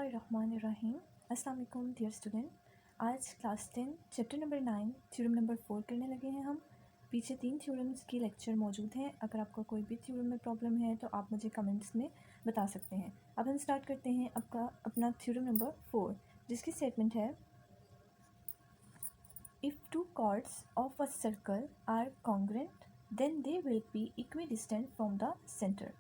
बिस्मिल्लाहिर्रहमानिर्रहीम। अस्सलाम वालेकुम डियर स्टूडेंट। आज class 10 chapter number 9 theorem number 4 करने लगे हैं हम। पीछे 3 थ्योरम्स की लेक्चर मौजूद हैं। अगर आपको कोई भी थ्योरम में प्रॉब्लम है तो आप मुझे कमेंट्स में बता सकते हैं। अब हम स्टार्ट करते हैं अपना थ्योरम नंबर 4, जिसकी स्टेटमेंट है if two chords of a circle are congruent then they will be equidistant from the centre.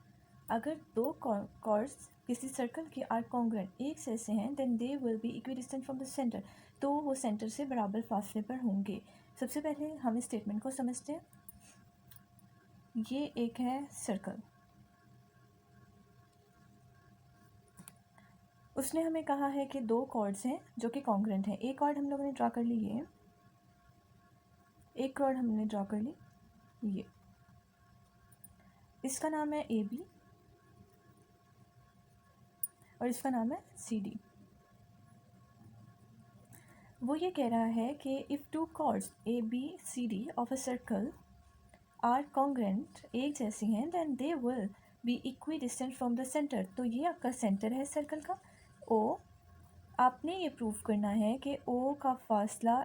अगर दो कॉर्ड्स किसी सर्कल के आर कॉन्ग्रुएंट एक जैसे हैं then they will be equidistant from the centre, तो वो सेंटर से बराबर फासले पर होंगे। सबसे पहले हम इस स्टेटमेंट को समझते हैं। ये एक है सर्कल, उसने हमें कहा है कि दो कॉर्ड्स हैं जो कि कॉन्ग्रुएंट हैं। एक कॉर्ड हम लोगों ने ड्रा कर ली, ये एक कॉर्ड हमने ड्रा कर ली, ये इसका नाम है ए बी और इसका नाम है सी डी। वो ये कह रहा है कि if two chords A B C D of a circle are congruent एक जैसी हैं then they will be equidistant from the centre. तो ये आपका सेंटर है सर्कल का ओ। आपने ये प्रूव करना है कि ओ का फासला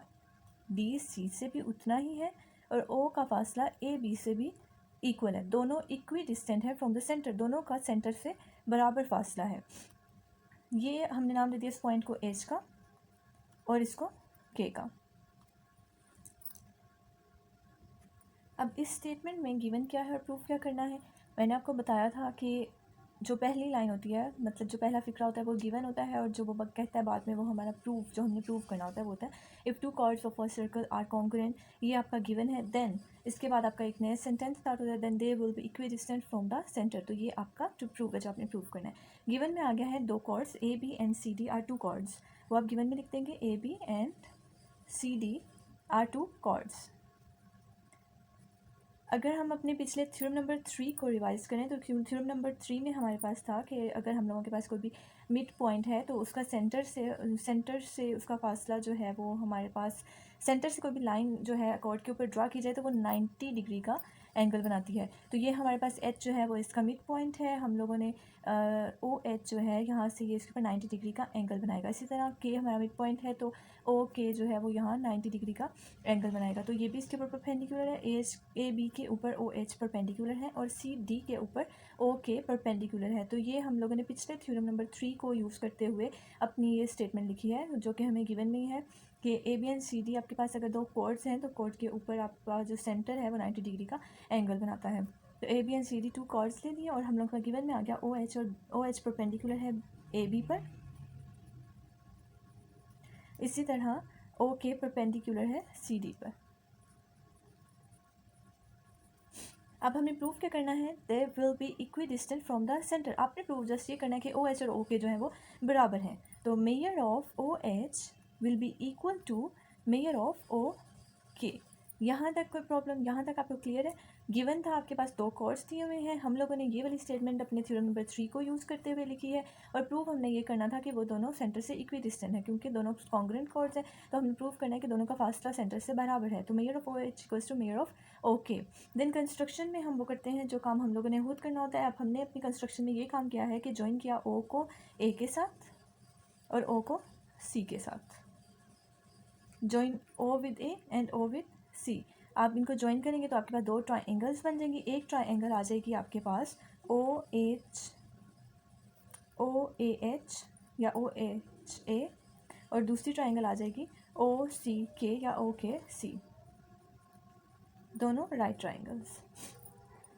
डी सी से भी उतना ही है और ओ का फासला ए बी से भी इक्वल है। दोनों इक्वी डिस्टेंट है फ्रॉम द सेंटर, दोनों का सेंटर से बराबर फासला है। ये हमने नाम दे दिया इस पॉइंट को एच का और इसको के का। अब इस स्टेटमेंट में गिवन क्या है और प्रूफ क्या करना है। मैंने आपको बताया था कि जो पहली लाइन होती है, मतलब जो पहला फिक्रा होता है वो गिवन होता है, और जो वो कहता है बाद में वो हमारा प्रूफ, जो हमने प्रूव करना होता है वो होता है if two chords of a circle are congruent. ये आपका गिवन है। देन इसके बाद आपका एक नया सेंटेंस स्टार्ट होता है, then they will be equidistant from the centre. तो ये आपका टू प्रूव है, जो आपने प्रूव करना है। गिवन में आ गया है दो chords A B and C D are two chords. वो आप गिवन में लिख देंगे A B and C D are two chords. अगर हम अपने पिछले थ्योरम नंबर 3 को रिवाइज करें तो थ्योरम नंबर 3 में हमारे पास था कि अगर हम लोगों के पास कोई भी मिड पॉइंट है तो उसका सेंटर से उसका फासला जो है वो हमारे पास सेंटर से कोई भी लाइन जो है कॉर्ड के ऊपर ड्रा की जाए तो वो 90 डिग्री का एंगल बनाती है। तो ये हमारे पास एच जो है वो इसका मिड पॉइंट है। हम लोगों ने ओ एच जो है यहाँ से ये इसके ऊपर 90 डिग्री का एंगल बनाएगा। इसी तरह के हमारा मिड पॉइंट है तो ओ के जो है वो यहाँ 90 डिग्री का एंगल बनाएगा। तो ये भी इसके ऊपर परपेंडिकुलर है, ए बी के ऊपर ओ एच परपेंडिकुलर है और सी डी के ऊपर ओ के परपेंडिकुलर है। तो ये हम लोगों ने पिछले थ्योरम नंबर 3 को यूज़ करते हुए अपनी ये स्टेटमेंट लिखी है, जो कि हमें गिवन में ही है कि A B and C D आपके पास अगर दो कॉर्ड्स हैं तो कॉर्ड के ऊपर आपका जो सेंटर है वो 90 डिग्री का एंगल बनाता है। तो A B and C D two chords ले लिए और हम लोग का गिवन में आ गया ओ एच, और ओ एच परपेंडिकुलर है ए बी पर, इसी तरह ओ के परपेंडिकुलर है सी डी पर। अब हमें प्रूव क्या करना है, दे will be equidistant from the centre. आपने प्रूव जस्ट ये करना है कि ओ एच और ओ के जो है वो बराबर हैं। तो measure of O H will be equal to measure of O K. यहाँ तक कोई प्रॉब्लम, यहाँ तक आपको क्लियर है। गिवन था आपके पास दो कॉर्ड्स दिए हुए हैं, हम लोगों ने ये वाली स्टेटमेंट अपने थ्योरम नंबर 3 को यूज़ करते हुए लिखी है और प्रूव हमने ये करना था कि वो दोनों सेंटर से इक्वी डिस्टेंट है, क्योंकि दोनों कॉन्ग्रुएंट कॉर्ड्स हैं। तो हमें प्रूव करना है कि दोनों का फासला सेंटर से बराबर है। तो measure of O H equals to measure of O K. Then construction में हम वो करते हैं जो काम हम लोगों ने खुद करना होता है। अब हमने अपनी कंस्ट्रक्शन में ये काम किया है कि ज्वाइन किया ओ को ए के साथ और ओ को सी के साथ। Join O with A and O with C. आप इनको ज्वाइन करेंगे तो आपके पास दो ट्राइंगल्स बन जाएंगी। एक ट्राइंगल आ जाएगी आपके पास ओ ए एच या ओ एच ए, और दूसरी ट्राइंगल आ जाएगी ओ सी के या ओ के सी, दोनों राइट ट्राइंगल्स।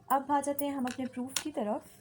अब आ जाते हैं हम अपने प्रूफ की तरफ।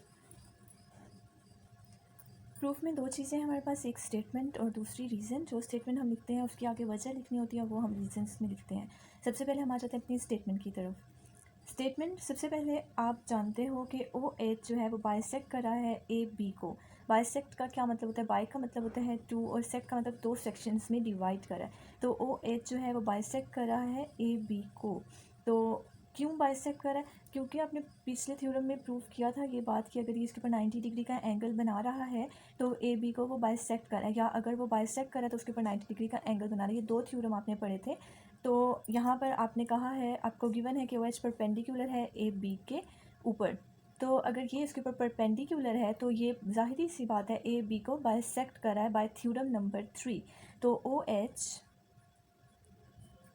प्रूफ में दो चीज़ें हैं हमारे पास, एक स्टेटमेंट और दूसरी रीज़न। जो स्टेटमेंट हम लिखते हैं उसकी आगे वजह लिखनी होती है, वो हम रीजन्स में लिखते हैं। सबसे पहले हम आ जाते हैं अपनी स्टेटमेंट की तरफ। स्टेटमेंट सबसे पहले आप जानते हो कि ओ एच जो है वो बाइसेक्ट कर रहा है ए बी को। बाइसेक्ट का क्या मतलब होता है, बाई का मतलब होता है टू और सेक्ट का मतलब दो सेक्शंस में डिवाइड कर रहा है। तो ओ एच जो है वो बाइसेक्ट कर रहा है ए बी को। तो क्यों बाइसेक्ट कर रहा है, क्योंकि आपने पिछले थ्योरम में प्रूव किया था ये बात कि अगर ये इसके ऊपर 90 डिग्री का एंगल बना रहा है तो ए बी को वो बाइसेक्ट कर रहा है, या अगर वो बाइसेक्ट कर रहा है तो उसके ऊपर 90 डिग्री का एंगल बना रहा है। ये दो थ्योरम आपने पढ़े थे। तो यहाँ पर आपने कहा है, आपको गिवन है कि ओ एच परपेंडिकुलर है ए बी के ऊपर। तो अगर ये इसके ऊपर परपेंडिकुलर है तो ये ज़ाहिरी सी बात है ए बी को बाइसेक्ट कर रहा है बाय थ्योरम नंबर 3। तो ओ एच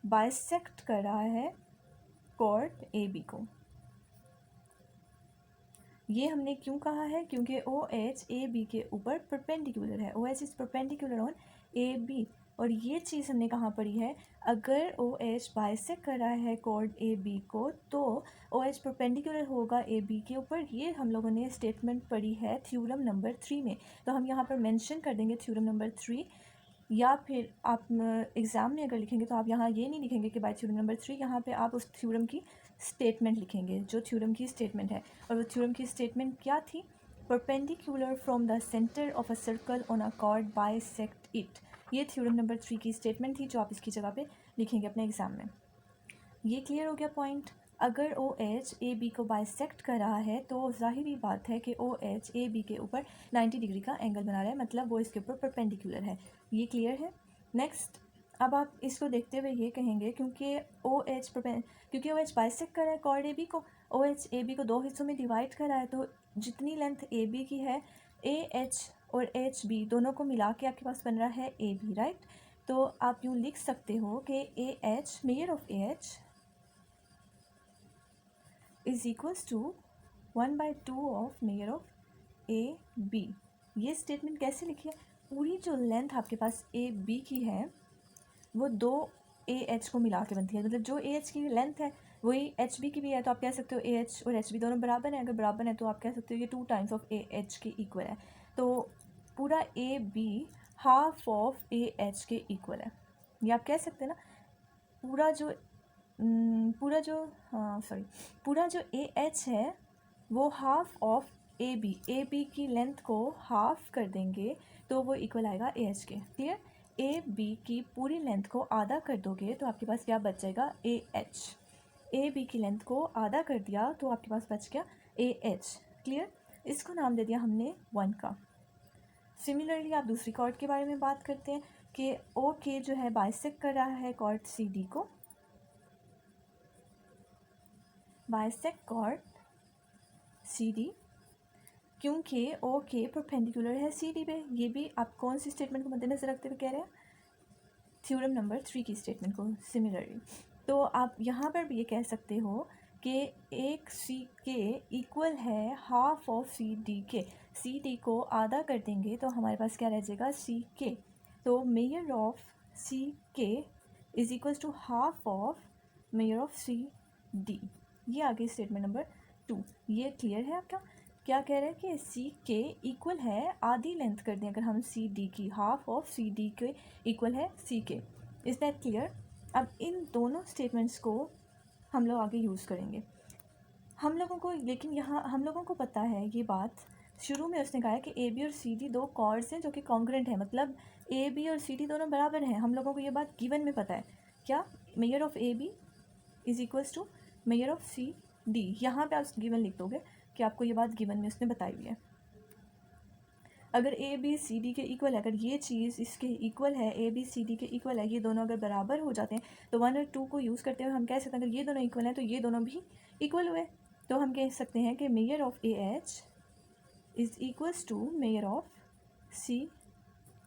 बाइसेक्ट कर रहा है कॉर्ड ए बी को। ये हमने क्यों कहा है? क्योंकि ओ एच ए बी के ऊपर परपेंडिकुलर है। O H is perpendicular on A B. और ये चीज़ हमने कहाँ पढ़ी है? अगर ओ एच बाइसेक्ट कर रहा है कॉर्ड ए बी को तो ओ एच परपेंडिकुलर होगा ए बी के ऊपर। ये हम लोगों ने स्टेटमेंट पढ़ी है थ्योरम नंबर 3 में। तो हम यहाँ पर मेंशन कर देंगे थ्योरम नंबर 3, या फिर आप एग्ज़ाम में अगर लिखेंगे तो आप यहाँ ये नहीं लिखेंगे कि बाय थ्योरम नंबर 3, यहाँ पे आप उस थ्योरम की स्टेटमेंट लिखेंगे जो थ्योरम की स्टेटमेंट है। और वो थ्योरम की स्टेटमेंट क्या थी? Perpendicular from the centre of a circle on a cord bisect it. ये थ्योरम नंबर 3 की स्टेटमेंट थी जो आप इसकी जगह पे लिखेंगे अपने एग्ज़ाम में। ये क्लियर हो गया पॉइंट? अगर ओ एच ए बी को बाइसेक्ट कर रहा है तो ज़ाहिरी बात है कि ओ एच ए बी के ऊपर 90 डिग्री का एंगल बना रहा है, मतलब वो इसके ऊपर परपेंडिकुलर है। ये क्लियर है? नेक्स्ट, अब आप इसको देखते हुए ये कहेंगे क्योंकि ओ एच बाइसेक्ट कर रहा है कॉर्ड ए बी को, ओ एच ए बी को दो हिस्सों में डिवाइड कर रहा है, तो जितनी लेंथ ए बी की है ए एच और एच बी दोनों को मिला के आपके पास बन रहा है ए बी, राइट? तो आप यूँ लिख सकते हो कि A H measure of A H is equals to 1/2 of measure of A B. ये स्टेटमेंट कैसे लिखी है? पूरी जो लेंथ आपके पास ए बी की है वो दो ए एच को मिला के बनती है, मतलब जो ए एच की लेंथ है वही एच बी की भी है। तो आप कह सकते हो ए एच और एच बी दोनों बराबर हैं। अगर बराबर हैं तो आप कह सकते हो ये 2 टाइम्स ऑफ ए एच के इक्वल है। तो पूरा A B half of A H के इक्वल है। ये आप कह सकते हैं ना, पूरा जो पूरा जो ए एच है वो हाफ ऑफ ए बी की लेंथ को हाफ कर देंगे तो वो इक्वल आएगा ए एच के। क्लियर? ए बी की पूरी लेंथ को आधा कर दोगे तो आपके पास क्या बच जाएगा? A H. ए बी की लेंथ को आधा कर दिया तो आपके पास बच गया ए एच। क्लियर? इसको नाम दे दिया हमने 1 का। सिमिलरली आप दूसरी कॉर्ड के बारे में बात करते हैं कि ओ के जो है बाइसेक्ट कर रहा है कॉर्ड सी डी को। बाइसेक्ट कॉर्ड सी डी, क्योंकि ओ के परपेंडिकुलर है सी डी पे। ये भी आप कौन सी स्टेटमेंट को मद्देनजर रखते हुए कह रहे हैं? थ्योरम नंबर 3 की स्टेटमेंट को। सिमिलरली तो आप यहाँ पर भी ये कह सकते हो कि एक सी के इक्वल है हाफ ऑफ सी डी के। सी डी को आधा कर देंगे तो हमारे पास क्या रह जाएगा? सी के। तो measure of C K is equals to half of measure of C D. ये आगे स्टेटमेंट नंबर 2। ये क्लियर है आपका? क्या कह रहे हैं कि सी के इक्वल है, आधी लेंथ कर दें अगर हम सी डी की, हाफ ऑफ सी डी के इक्वल है सी के। Is that clear? अब इन दोनों स्टेटमेंट्स को हम लोग आगे यूज़ करेंगे। हम लोगों को, लेकिन यहाँ हम लोगों को पता है ये बात, शुरू में उसने कहा है कि ए बी और सी डी दो कॉर्ड्स हैं जो कि कॉन्ग्रुएंट है, मतलब ए बी और सी डी दोनों बराबर हैं। हम लोगों को ये बात गिवन में पता है। क्या? Measure of A B is equals to measure of C D. यहाँ पे आप गिवन लिख दोगे कि आपको ये बात गिवन में उसने बताई हुई है। अगर ए बी सी डी के इक्वल है, अगर ये चीज़ इसके इक्वल है, ए बी सी डी के इक्वल है, ये दोनों अगर बराबर हो जाते हैं तो 1 और 2 को यूज़ करते हुए हम कह सकते हैं अगर ये दोनों इक्वल हैं तो ये दोनों भी इक्वल हुए। तो हम कह सकते हैं कि measure of A H is equals to measure of C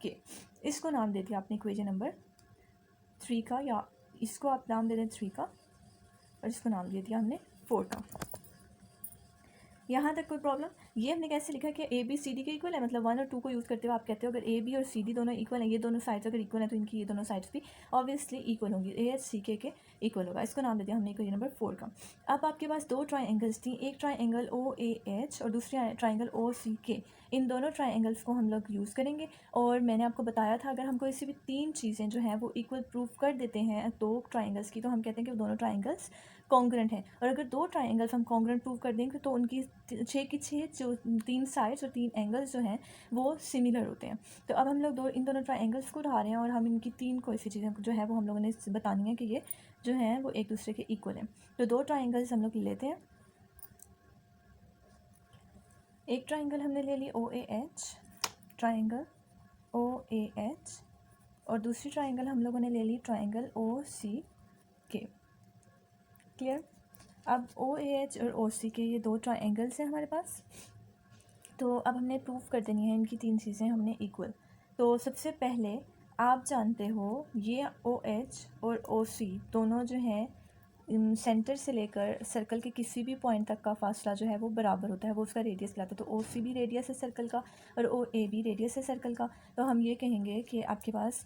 K. इसको नाम दे दिया आपने इक्वेशन नंबर 3 का, या इसको आप नाम दे दें 3 का और इसको नाम दे दिया हमने 4 का। यहाँ तक कोई प्रॉब्लम? ये हमने कैसे लिखा कि ए बी सी डी के इक्वल है, मतलब 1 और 2 को यूज़ करते हुए आप कहते हो अगर ए बी और सी डी दोनों इक्वल हैं, ये दोनों साइड्स अगर इक्वल हैं तो इनकी ये दोनों साइड्स भी ऑब्वियसली इक्वल होंगी। ए एच सी के इक्वल होगा। इसको नाम दे दिया हमने इक्वेशन नंबर 4 का। अब आपके पास दो ट्राइंगल्स थी, एक ट्राइंगल ओ ए एच और दूसरी ट्राइंगल ओ सी के। इन दोनों ट्राइंगल्स को हम लोग यूज़ करेंगे और मैंने आपको बताया था अगर हम कोई सी भी 3 चीज़ें जो हैं वो इक्वल प्रूफ कर देते हैं दो ट्राइंगल्स की तो हम कहते हैं कि वो दोनों ट्राइंगल्स कॉन्ग्रुएंट हैं। और अगर दो ट्राइंगल्स हम कॉन्ग्रुएंट प्रूव कर देंगे तो उनकी 6 की 6 जो 3 साइड्स और 3 एंगल्स जो हैं वो सिमिलर होते हैं। तो अब हम लोग इन दोनों ट्राइंगल्स को उठा रहे हैं और हम इनकी 3 कोई सी चीज़ें जो है वो हम लोगों ने बतानी है कि ये जो हैं वो एक दूसरे के इक्वल हैं। तो दो ट्राइंगल्स हम लोग लेते हैं। एक ट्राइंगल हमने ले ली O A H, triangle O A H, और दूसरी ट्राइंगल हम लोगों ने ले ली ट्राइंगल ओ सी के। क्लियर? अब ओ ए एच और ओ सी के ये दो ट्राइंगल्स हैं हमारे पास। तो अब हमने प्रूव कर देनी है इनकी तीन चीज़ें हमने इक्वल। तो सबसे पहले आप जानते हो ये ओ एच और ओ सी दोनों जो हैं सेंटर से लेकर सर्कल के किसी भी पॉइंट तक का फासला जो है वो बराबर होता है, वो उसका रेडियस कहलाता है। तो ओ सी भी रेडियस है सर्कल का और ओ ए भी रेडियस है सर्कल का। तो हम ये कहेंगे कि आपके पास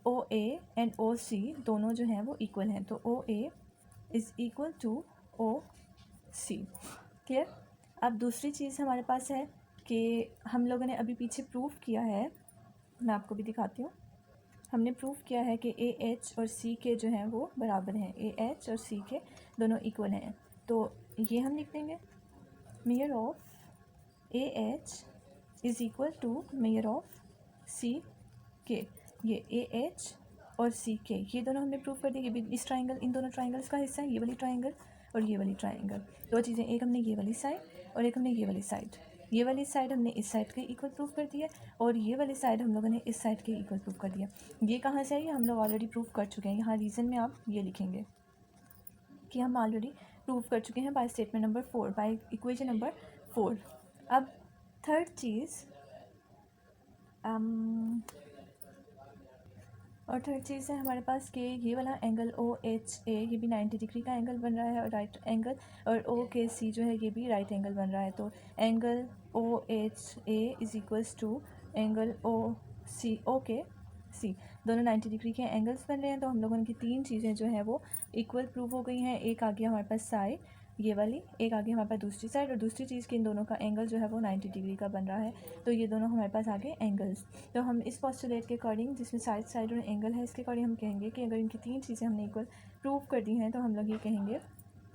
ओ ए एंड ओ सी दोनों जो हैं वो इक्वल हैं। तो O A is equal to O C. Clear. अब दूसरी चीज़ हमारे पास है कि हम लोगों ने अभी पीछे प्रूव किया है, मैं आपको भी दिखाती हूँ। हमने प्रूव किया है कि ए एच और सी के जो हैं वो बराबर हैं, ए एच और सी के दोनों इक्वल हैं। तो ये हम लिख देंगे measure of A H is equal to measure of C K. ये ए एच और सी के ये दोनों हमने प्रूव कर दिया। ये भी इस ट्राइंगल, इन दोनों ट्राइंगल्स का हिस्सा है, ये वाली ट्राइंगल और ये वाली ट्राइंगल। दो चीज़ें, एक हमने ये वाली साइड और एक हमने ये वाली साइड। ये वाली साइड हमने इस साइड के इक्वल प्रूव कर दिया और ये वाली साइड हम लोगों ने इस साइड के इक्वल प्रूव कर दिया। ये कहाँ से है, ये हम लोग ऑलरेडी प्रूव कर चुके हैं। यहाँ रीज़न में आप ये लिखेंगे कि हम ऑलरेडी प्रूव कर चुके हैं by statement number 4, by equation number 4। अब थर्ड चीज़ और थर्ड चीज़ है हमारे पास कि ये वाला एंगल ओ एच ए ये भी 90 डिग्री का एंगल बन रहा है और राइट एंगल, और ओ के सी जो है ये भी राइट एंगल बन रहा है। तो angle O H A is equals to angle O C, O K C, दोनों 90 डिग्री के एंगल्स बन रहे हैं। तो हम लोगों की तीन चीज़ें जो हैं वो इक्वल प्रूव हो गई हैं। एक आ गया हमारे पास साइड ये वाली, एक आ गया हमारे पास दूसरी साइड, और दूसरी चीज़ कि इन दोनों का एंगल जो है वो 90 डिग्री का बन रहा है। तो ये दोनों हमारे पास आ गए एंगल्स। तो हम इस पोस्टुलेट के अकॉर्डिंग, जिसमें साइड और एंगल है, इसके अकॉर्डिंग हम कहेंगे कि अगर इनकी तीन चीज़ें हमने इक्वल प्रूव कर दी हैं तो हम लोग ये कहेंगे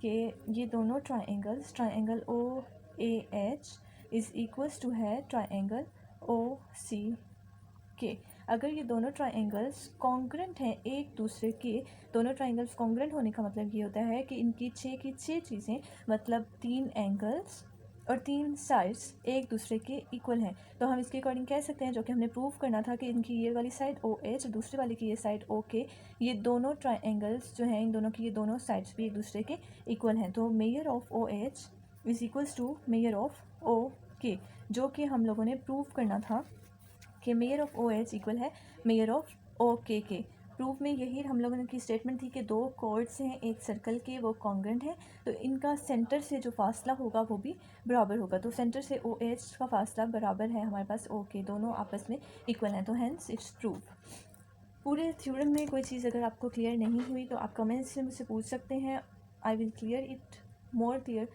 कि ये दोनों triangles, triangle O A H is equals to है ट्राइंगल ओ सी के। अगर ये दोनों ट्राइंगल्स कॉन्ग्रेंट हैं एक दूसरे के, दोनों ट्राइंगल्स कॉन्ग्रेंट होने का मतलब ये होता है कि इनकी छः की छः चीज़ें, मतलब तीन एंगल्स और तीन साइड्स एक दूसरे के इक्वल हैं। तो हम इसके अकॉर्डिंग कह सकते हैं, जो कि हमने प्रूव करना था, कि इनकी ये वाली साइड ओ एच और दूसरी वाली की ये साइड ओ के, ये दोनों ट्राइंगल्स जो हैं इन दोनों की ये दोनों साइड्स भी एक दूसरे के इक्वल हैं। तो measure of O H is equals to measure of O K, जो कि हम लोगों ने प्रूव करना था कि measure of O H equal है measure of O K. Proof में यही हम लोगों की स्टेटमेंट थी कि दो कॉर्ड्स हैं एक सर्कल के, वो कॉन्ग्रेंट हैं, तो इनका सेंटर से जो फासला होगा वो भी बराबर होगा। तो सेंटर से ओ एच का फासला बराबर है हमारे पास ओ के, दोनों आपस में इक्वल हैं। तो हैंस इट्स प्रूफ। पूरे थ्योरम में कोई चीज़ अगर आपको क्लियर नहीं हुई तो आप कमेंट्स से मुझसे पूछ सकते हैं, I will clear it more clear.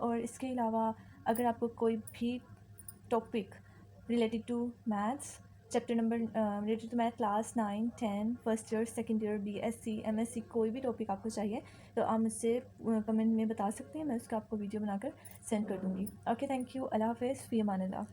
और इसके अलावा अगर आपको कोई भी topic related to maths, chapter number related to math class 9, 10, first year, second year, BSc, MSc, कोई भी टॉपिक आपको चाहिए तो आप मुझसे कमेंट में बता सकते हैं, मैं उसका आपको वीडियो बनाकर सेंड कर दूँगी। ओके, थैंक यू, अल्लाह हाफ़िज़, फ़ी अमान अल्लाह।